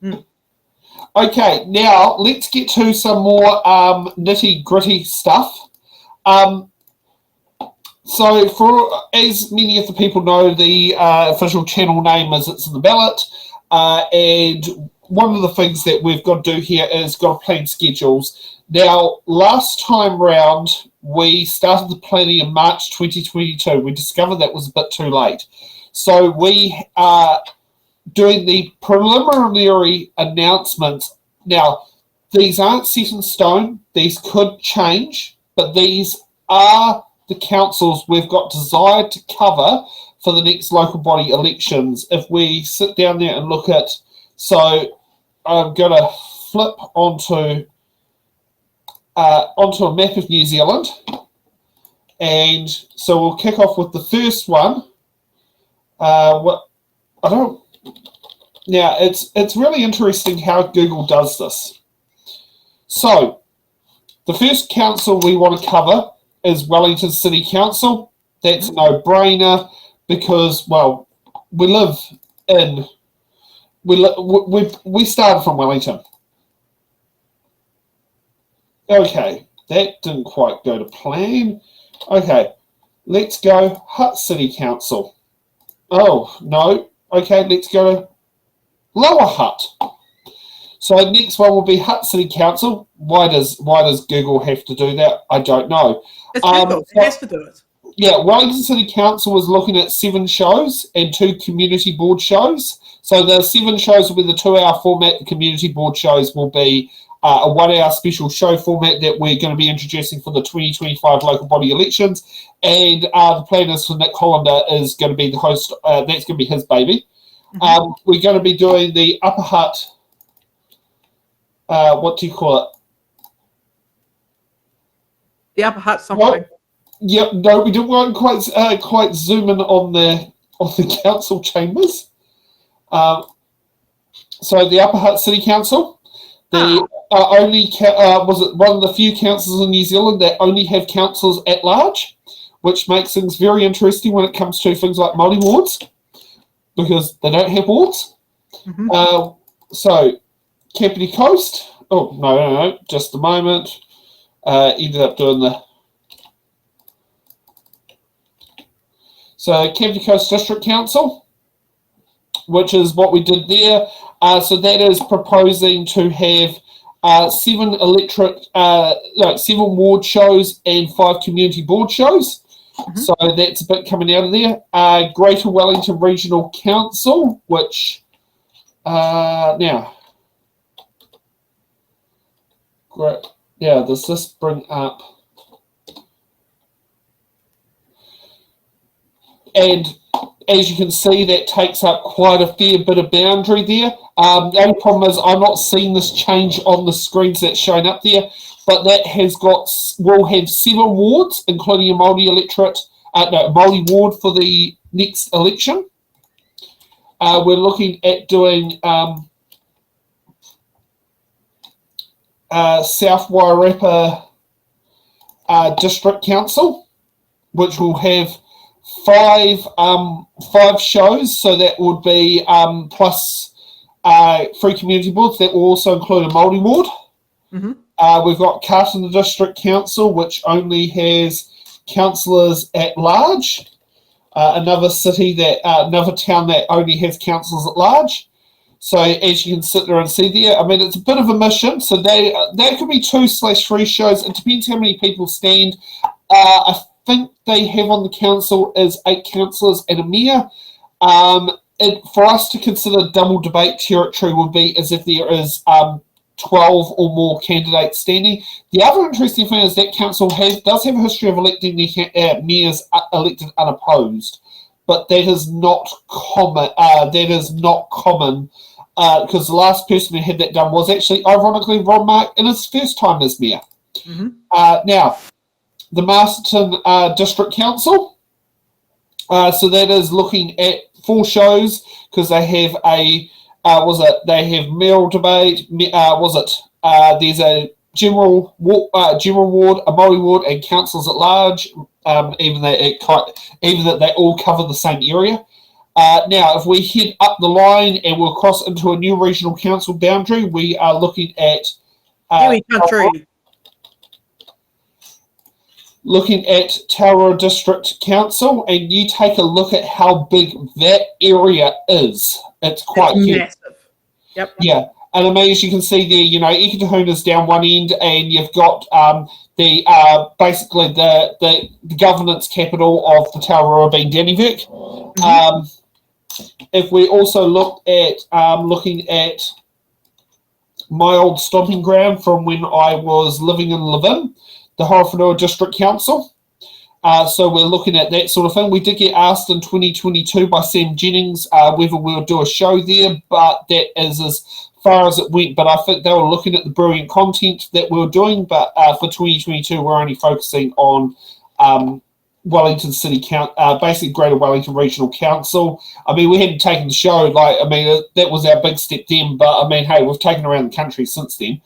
Mm. Okay, now let's get to some more nitty-gritty stuff. So, as many of the people know, the official channel name is It's in the Ballot, and one of the things that we've got to do here is got to plan schedules. Now, last time round, we started the planning in March 2022. We discovered that was a bit too late. So we are doing the preliminary announcements. Now, these aren't set in stone. These could change, but these are the councils we've got desired to cover for the next local body elections. If we sit down there and look at, so I'm going to flip onto a map of New Zealand, and so we'll kick off with the first one. It's really interesting how Google does this. So the first council we want to cover is Wellington City Council. That's a no-brainer because, well, we started from Wellington. Okay, that didn't quite go to plan. Okay, let's go Hutt City Council. Oh, no. Okay, let's go to Lower Hutt. So next one will be Hutt City Council. Why does Google have to do that? I don't know. It's Google. It has to do it. Yeah, Wellington City Council was looking at 7 shows and 2 community board shows. So the 7 shows will be the 2-hour format. The community board shows will be a 1-hour special show format that we're going to be introducing for the 2025 local body elections. And the plan is for Nick Hollander is going to be the host. That's going to be his baby. Mm-hmm. We're going to be doing the Upper Hutt. What do you call it? The Upper Hutt something. Well, yeah, no, we didn't want quite zoom in on the council chambers. So the Upper Hutt City Council, was it one of the few councils in New Zealand that only have councillors at large, which makes things very interesting when it comes to things like multi-wards, because they don't have wards. Mm-hmm. So Kapiti Coast. Oh no, just a moment. Ended up doing the. So Kapiti Coast District Council, which is what we did there. So that is proposing to have 7 ward shows and 5 community board shows. Mm-hmm. So that's a bit coming out of there. Greater Wellington Regional Council, which now, great. Yeah, does this bring up? And as you can see, that takes up quite a fair bit of boundary there. The only problem is I'm not seeing this change on the screens that's shown up there, but that will have 7 wards, including a multi-ward for the next election. We're looking at doing South Wairarapa District Council, which will have 5 shows, so that would be plus 3 community boards. That will also include a multi-ward. Mm-hmm. We've got Carlton District Council, which only has councillors at large. Another town that only has councillors at large. So as you can sit there and see there, I mean, it's a bit of a mission. So that could be 2/3 shows. It depends how many people stand. I think they have on the council is 8 councillors and a mayor. For us to consider double debate territory would be as if there is 12 or more candidates standing. The other interesting thing is that council does have a history of electing their mayors elected unopposed, but that is not common. Because the last person who had that done was actually, ironically, Ron Mark in his first time as mayor. Mm-hmm. Now, the Masterton District Council. So that is looking at 4 shows because they have they have mayoral debate. There's a general ward, a multi-ward, and councils at large. Even that they all cover the same area. Now, if we head up the line and we'll cross into a new regional council boundary, we are looking at Kiwi country. Tauranga District Council, and you take a look at how big that area is. It's quite huge. Massive. Yep. Yeah. And I mean, as you can see there, Ikitahuna's down one end, and you've got basically the governance capital of the Tauranga being Dannevirke. Mm-hmm. If we also look at looking at my old stomping ground from when I was living in Levin, the Horowhenua District Council. So we're looking at that sort of thing. We did get asked in 2022 by Sam Jennings whether we'll do a show there, but that is as far as it went. But I think they were looking at the brilliant content that we were doing. But for 2022, we're only focusing on Wellington City basically Greater Wellington Regional Council. I mean, we hadn't taken the show, that was our big step then, but I mean, hey, we've taken around the country since then.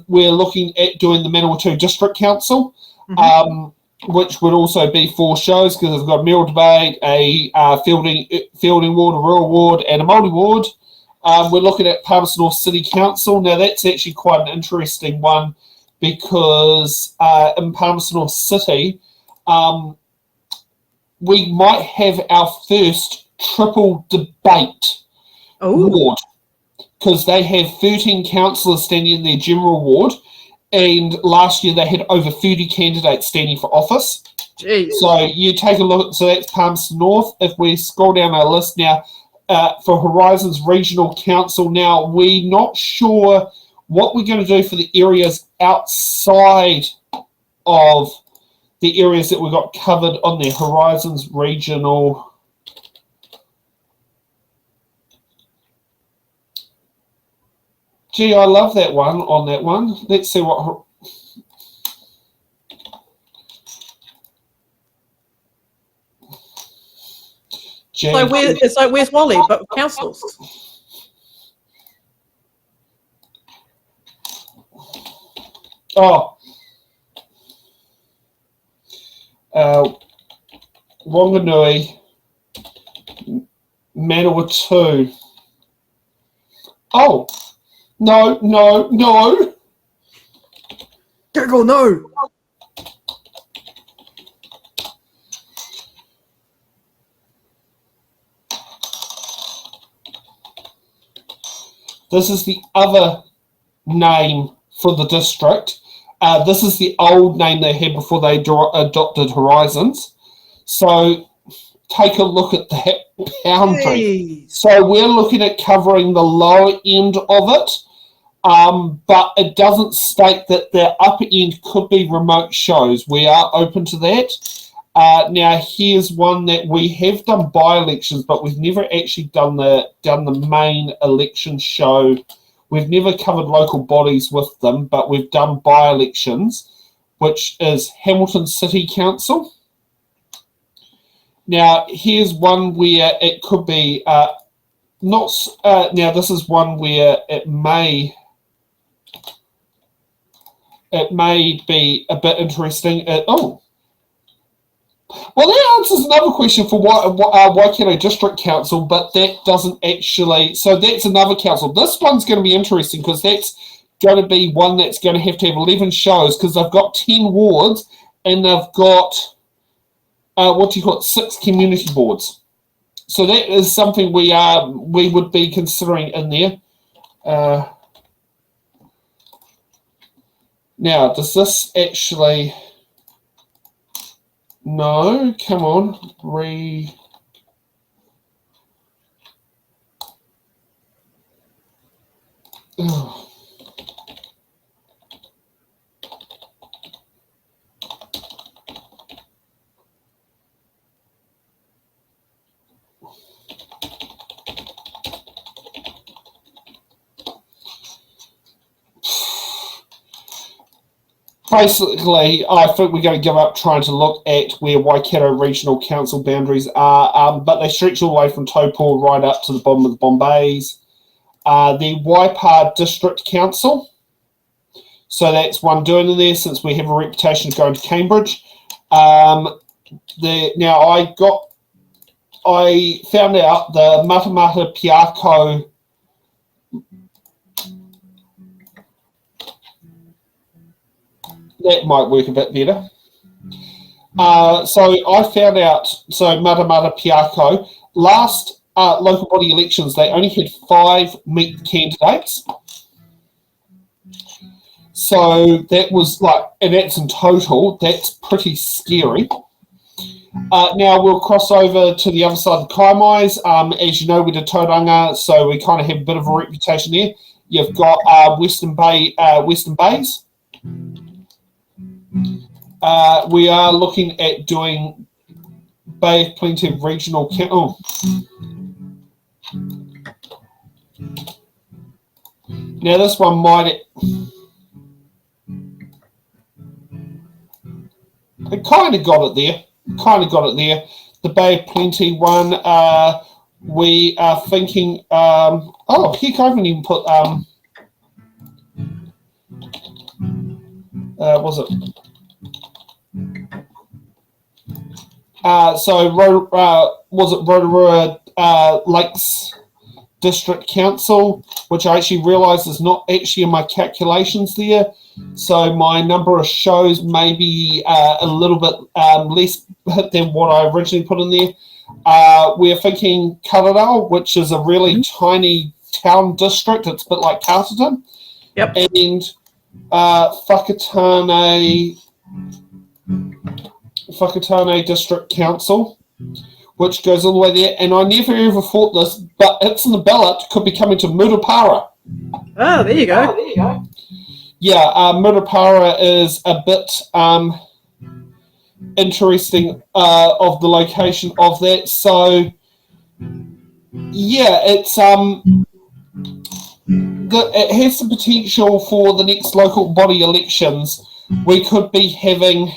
We're looking at doing the Manawatu District Council, which would also be 4 shows because it's got a meal debate, a Fielding Ward, a Rural Ward, and a Māori Ward. We're looking at Palmerston North City Council. Now, that's actually quite an interesting one because in Palmerston North City, we might have our first triple debate ward because they have 13 councillors standing in their general ward, and last year they had over 30 candidates standing for office. Jeez. So you take a look, so that's Palmerston North. If we scroll down our list now, for Horizons Regional Council, now we're not sure what we're going to do for the areas outside of the areas that we got covered on the Horizons Regional. Gee, I love that one on that one. Let's see what... It's like where's Wally, but with councils. Oh. Wanganui, Manawatu. Oh, no. Google, no. This is the other name for the district. This is the old name they had before they adopted Horizons. So take a look at that boundary. Jeez. So we're looking at covering the lower end of it, but it doesn't state that the upper end could be remote shows. We are open to that. Now here's one that we have done by-elections, but we've never actually done the main election show. We've never covered local bodies with them, but we've done by-elections, which is Hamilton City Council. Now, here's one where it could be now this is one where it may be a bit interesting. Well, that answers another question for Waikato District Council, but that doesn't actually... So that's another council. This one's going to be interesting because that's going to be one that's going to have 11 shows because they've got 10 wards and they've got, 6 community boards. So that is something we would be considering in there. Now, does this actually... No, come on. Ugh. Basically, I think we're going to give up trying to look at where Waikato Regional Council boundaries are, but they stretch all the way from Taupo right up to the bottom of the Bombays. The Waipa District Council, so that's one doing in there since we have a reputation of going to Cambridge. Now, I got I found out the Matamata Piako that might work a bit better. So I found out, Matamata Piako, last local body elections, they only had 5 meet candidates. So that was and that's in total, that's pretty scary. Now we'll cross over to the other side of the Kaimais. As you know, we did Tauranga, so we kind of have a bit of a reputation there. You've got Western Bays. We are looking at doing Bay of Plenty Regional Council. Now this one might... I kind of got it there. The Bay of Plenty one. We are thinking... oh, heck, I haven't even put... was it... was it Rotorua Lakes District Council, which I actually realised is not actually in my calculations there. So my number of shows may be a little bit less than what I originally put in there. We're thinking Karadao, which is a really tiny town district. It's a bit like Carterton. Yep. And Whakatane District Council, which goes all the way there. And I never ever thought this, but it's in the ballot, could be coming to Murupara. Oh, there you go. Yeah, Murupara is a bit interesting of the location of that. So, yeah, it's it has the potential for the next local body elections. We could be having...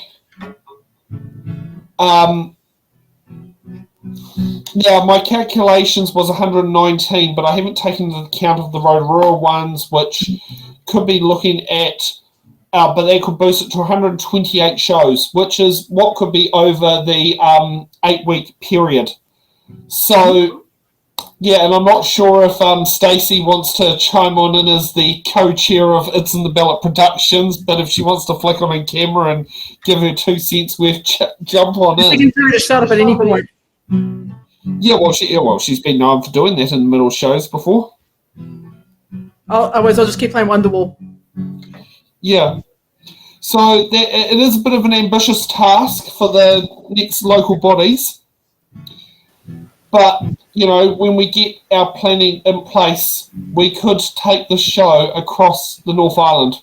yeah, my calculations was 119, but I haven't taken into account of the Rotorua ones, which could be looking at, but they could boost it to 128 shows, which is what could be over the 8-week period. So, yeah, and I'm not sure if Stacey wants to chime on in as the co-chair of It's in the Ballot Productions, but if she wants to flick on her camera and give her 2 cents worth, jump on in. She can tell her to shut up at any point. Yeah, well, she's been known for doing that in the middle shows before. Otherwise, I'll just keep playing Wonderwall. Yeah. So it is a bit of an ambitious task for the next local bodies. But, you know, when we get our planning in place, we could take the show across the North Island.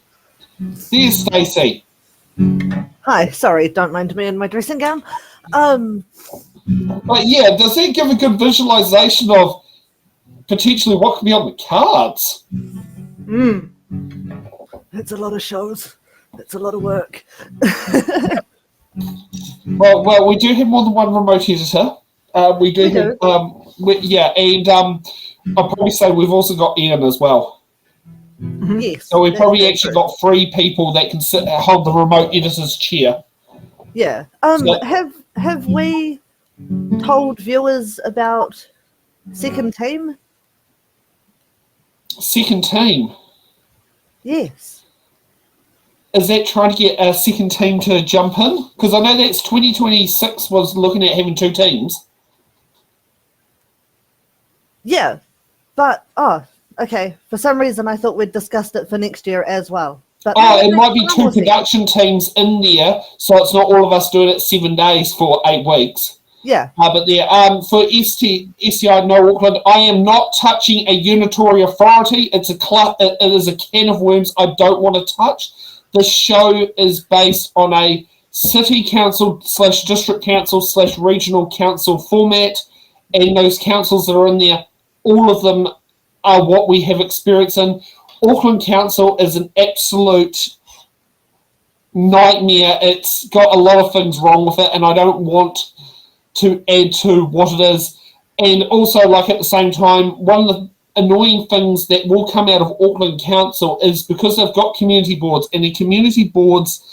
There's Stacey. Hi, sorry, don't mind me in my dressing gown. But yeah, does that give a good visualization of potentially what could be on the cards? It's a lot of shows. It's a lot of work. Well, we do have more than one remote editor. We do have, and I'll probably say we've also got Ian as well. Yes. So we've probably actually got 3 people that can hold the remote editor's chair. Yeah. Have we told viewers about Second Team? Second Team? Yes. Is that trying to get a second team to jump in? Because I know that's 2026 was looking at having 2 teams. Yeah, but, okay. For some reason, I thought we'd discussed it for next year as well. But it might be 2 production teams in there, so it's not all of us doing it 7 days for 8 weeks. Yeah. But there, for STI No Auckland, I am not touching a unitary authority. It is a can of worms I don't want to touch. The show is based on a city council / district council / regional council format, and those councils that are in there, all of them are what we have experience in. Auckland Council is an absolute nightmare. It's got a lot of things wrong with it, and I don't want to add to what it is. And also, like, at the same time, one of the annoying things that will come out of Auckland Council is because they've got community boards, and the community boards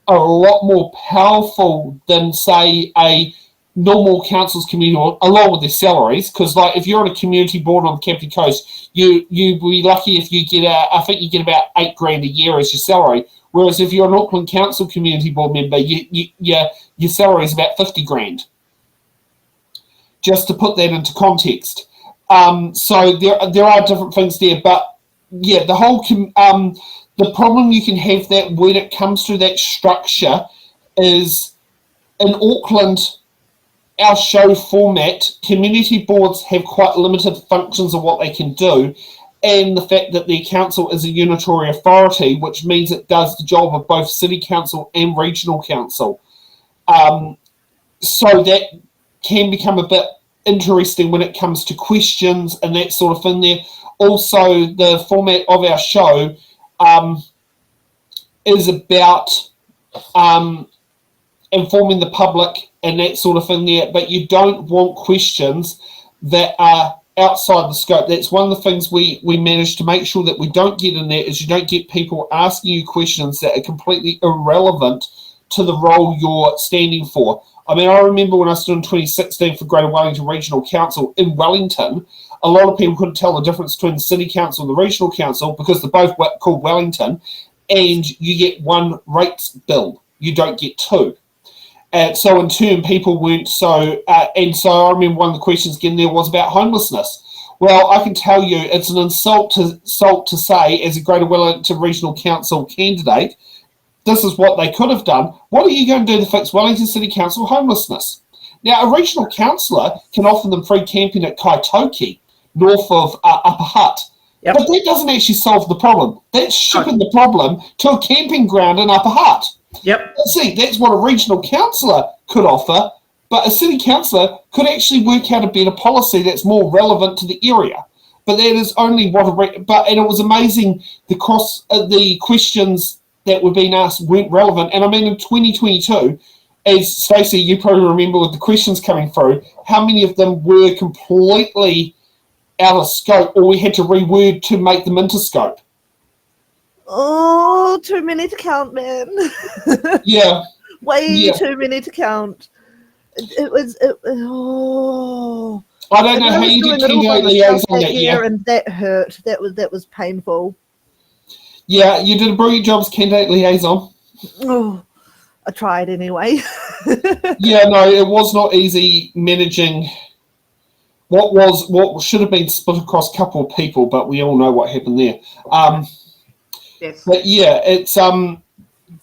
are a lot more powerful than, say, a normal councils community board, along with their salaries, because like if you're on a community board on the Kapiti Coast, you'd be lucky if you get I think you get about $8,000 a year as your salary. Whereas if you're an Auckland Council community board member, your salary is about $50,000. Just to put that into context. So there are different things there, but yeah, the whole the problem you can have that when it comes to that structure is in Auckland. Our show format, community boards have quite limited functions of what they can do, and the fact that the council is a unitary authority, which means it does the job of both city council and regional council. So that can become a bit interesting when it comes to questions and that sort of thing there. Also, the format of our show is about informing the public and that sort of thing there, but you don't want questions that are outside the scope. That's one of the things we manage to make sure that we don't get in there, is you don't get people asking you questions that are completely irrelevant to the role you're standing for. I mean, I remember when I stood in 2016 for Greater Wellington Regional Council in Wellington, a lot of people couldn't tell the difference between the city council and the regional council because they're both called Wellington, and you get one rates bill. You don't get two. So in turn, people weren't so, and so I remember one of the questions again there was about homelessness. Well, I can tell you it's an insult to say, as a Greater Wellington Regional Council candidate, this is what they could have done. What are you going to do to fix Wellington City Council homelessness? Now, a regional councillor can offer them free camping at Kaitoki, north of Upper Hutt. Yep. But that doesn't actually solve the problem. That's shipping the problem to a camping ground in Upper Hutt. Yep. See, that's what a regional councillor could offer, but a city councillor could actually work out a better policy that's more relevant to the area. But that is only what and it was amazing the questions that were being asked weren't relevant. And I mean, in 2022, as Stacey, you probably remember with the questions coming through, how many of them were completely out of scope, or we had to reword to make them into scope. Oh, too many to count, man. Yeah. Way too many to count. It was. I don't know how you did candidate liaison that year. And that hurt. That was painful. Yeah, you did a brilliant job as candidate liaison. Oh, I tried anyway. Yeah, no, it was not easy managing what should have been split across a couple of people, but we all know what happened there. Yes. But yeah, it's so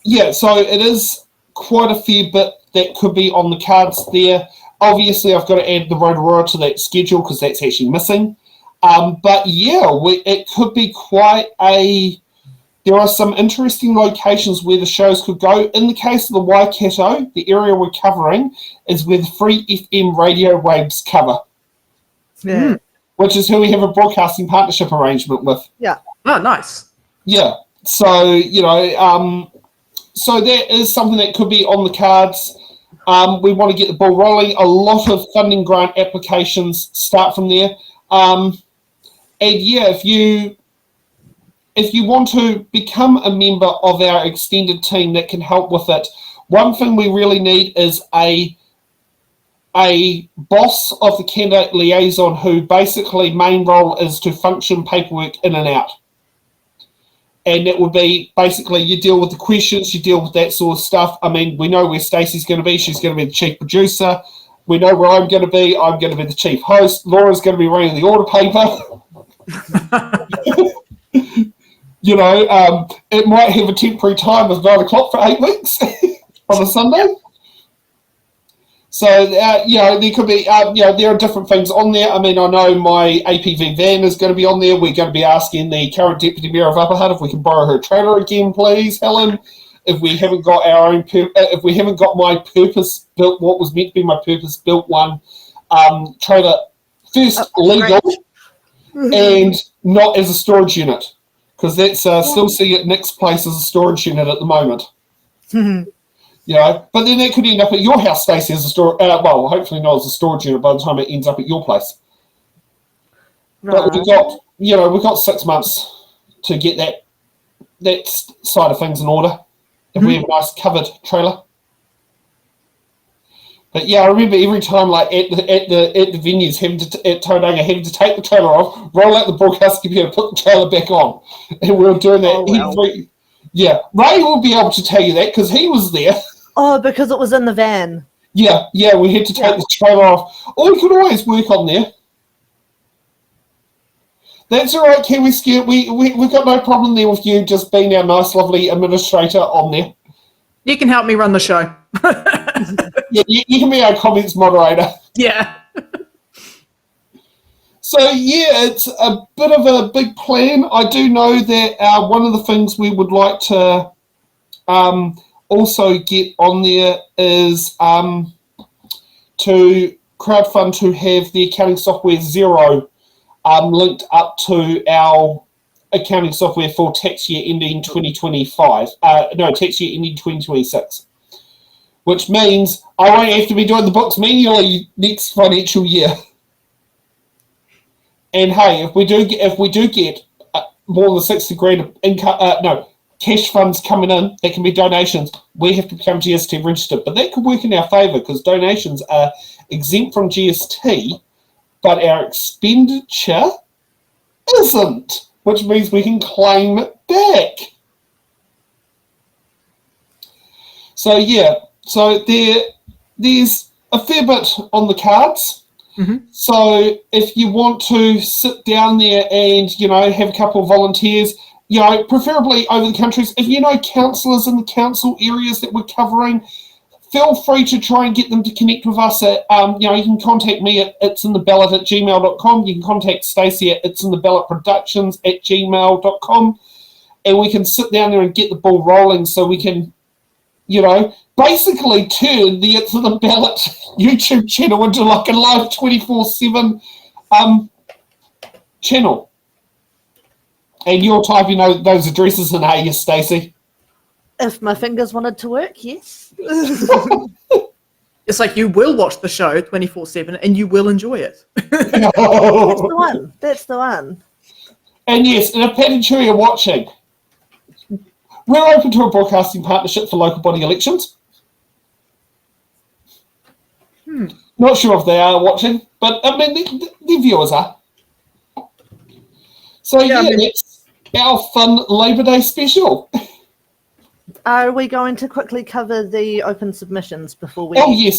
it is quite a fair bit that could be on the cards there. Obviously, I've got to add the Rotorua to that schedule because that's actually missing. But yeah, it could be quite there are some interesting locations where the shows could go. In the case of the Waikato, the area we're covering is where the Free FM radio waves cover. Yeah. Which is who we have a broadcasting partnership arrangement with. Yeah. Oh, nice. Yeah. So, so that is something that could be on the cards. We want to get the ball rolling. A lot of funding grant applications start from there. And yeah, if you want to become a member of our extended team that can help with it, one thing we really need is a boss of the candidate liaison who basically main role is to function paperwork in and out. And it would be basically you deal with the questions, you deal with that sort of stuff. I mean, we know where Stacey's going to be. She's going to be the chief producer. We know where I'm going to be. I'm going to be the chief host. Laura's going to be running the order paper. It might have a temporary time of 9 o'clock for 8 weeks on a Sunday. So, there could be, there are different things on there. I mean, I know my APV van is going to be on there. We're going to be asking the current Deputy Mayor of Upper Hutt if we can borrow her trailer again, please, Helen. If we haven't got if we haven't got my purpose-built, what was meant to be my purpose-built one, trailer first legal and not as a storage unit. Because that's still seeing at Nick's place as a storage unit at the moment. But then that could end up at your house, Stacey, as a storage. Well, hopefully not as a storage unit by the time it ends up at your place. Right. But we've got 6 months to get that side of things in order. If we have a nice covered trailer. But yeah, I remember every time, like at the venues, at Tauranga, having to take the trailer off, roll out the broadcast computer, put the trailer back on, and we were doing that every. Yeah, Ray will be able to tell you that because he was there. Oh, because it was in the van. Yeah, we had to take the trailer off. Or we could always work on there. That's all right, Kiwi Scout. We've got no problem there with you just being our nice, lovely administrator on there. You can help me run the show. Yeah, you can be our comments moderator. Yeah. So, yeah, it's a bit of a big plan. I do know that one of the things we would like to also get on there is to crowdfund to have the accounting software Xero linked up to our accounting software for tax year ending 2025. Tax year ending 2026. Which means I won't have to be doing the books manually next financial year. And hey, if we do get more than 60 grand of income, cash funds coming in, that can be donations. We have to become GST registered, but that could work in our favour because donations are exempt from GST, but our expenditure isn't, which means we can claim it back. So yeah. So there's a fair bit on the cards. Mm-hmm. So if you want to sit down there and, have a couple of volunteers, preferably over the countries, if you know councillors in the council areas that we're covering, feel free to try and get them to connect with us. You can contact me at it'sintheballot@gmail.com. You can contact Stacey at it'sintheballotproductions@gmail.com. And we can sit down there and get the ball rolling so we can, basically turn the It's in the Ballot YouTube channel into like a live 24/7 channel. And you're typing those addresses in, hey, yes, Stacey? If my fingers wanted to work, yes. It's like you will watch the show 24/7 and you will enjoy it. That's the one. That's the one. And yes, and if Pat and Chewy are watching, we're open to a broadcasting partnership for local body elections. Not sure if they are watching, but I mean, the viewers are. So it's our fun Labor Day special. Are we going to quickly cover the open submissions before we? Oh yes.